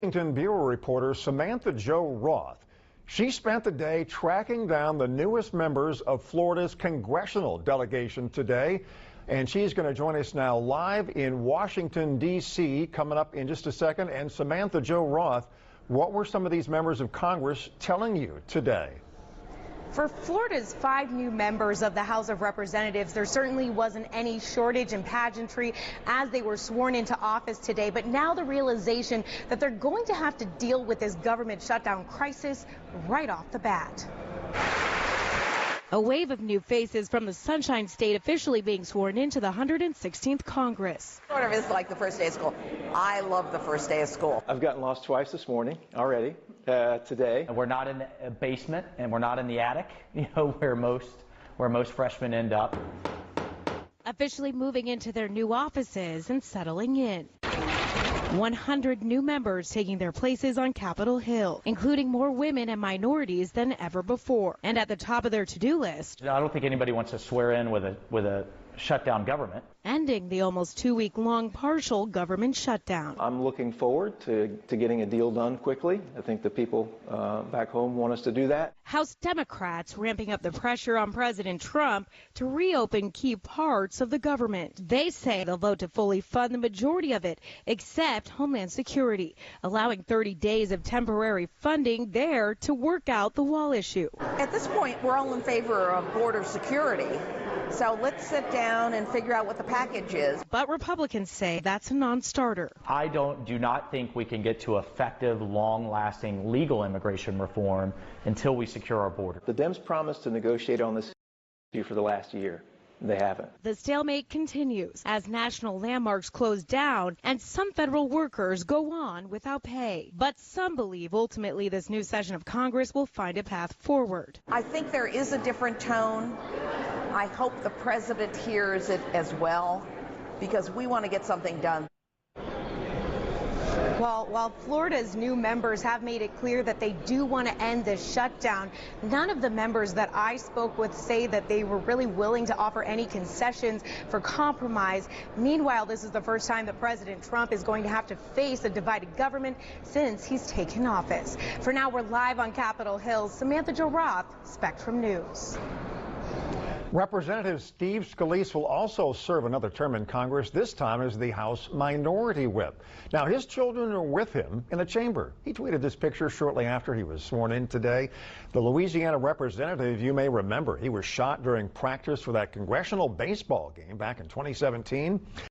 Washington Bureau reporter Samantha-Jo Roth. She spent the day tracking down the newest members of Florida's congressional delegation today, and she's going to join us now live in Washington, D.C. coming up in just a second. And Samantha-Jo Roth, what were some of these members of Congress telling you today? For Florida's 5 new members of the House of Representatives, there certainly wasn't any shortage in pageantry as they were sworn into office today. But now the realization that they're going to have to deal with this government shutdown crisis right off the bat. A wave of new faces from the Sunshine State officially being sworn into the 116th Congress. Sort of is like the first day of school. I love the first day of school. I've gotten lost twice this morning already, today. We're not in a basement and we're not in the attic, where most freshmen end up. Officially moving into their new offices and settling in. 100 new members taking their places on Capitol Hill, including more women and minorities than ever before. And at the top of their to-do list, I don't think anybody wants to swear in with a shutdown government. Ending the almost 2-week-long partial government shutdown. I'm looking forward to getting a deal done quickly. I think the people back home want us to do that. House Democrats ramping up the pressure on President Trump to reopen key parts of the government. They say they'll vote to fully fund the majority of it, except Homeland Security, allowing 30 days of temporary funding there to work out the wall issue. At this point, we're all in favor of border security. So let's sit down and figure out what the package is. But Republicans say that's a non-starter. I do not think we can get to effective, long-lasting legal immigration reform until we secure our border. The Dems promised to negotiate on this issue for the last year. They haven't. The stalemate continues as national landmarks close down and some federal workers go on without pay. But some believe ultimately this new session of Congress will find a path forward. I think there is a different tone. I hope the president hears it as well, because we want to get something done. While Florida's new members have made it clear that they do want to end this shutdown, none of the members that I spoke with say that they were really willing to offer any concessions for compromise. Meanwhile, this is the first time that President Trump is going to have to face a divided government since he's taken office. For now, we're live on Capitol Hill. Samantha-Jo Roth, Spectrum News. Representative Steve Scalise will also serve another term in Congress, this time as the House Minority Whip. Now, his children are with him in the chamber. He tweeted this picture shortly after he was sworn in today. The Louisiana representative, you may remember, he was shot during practice for that congressional baseball game back in 2017.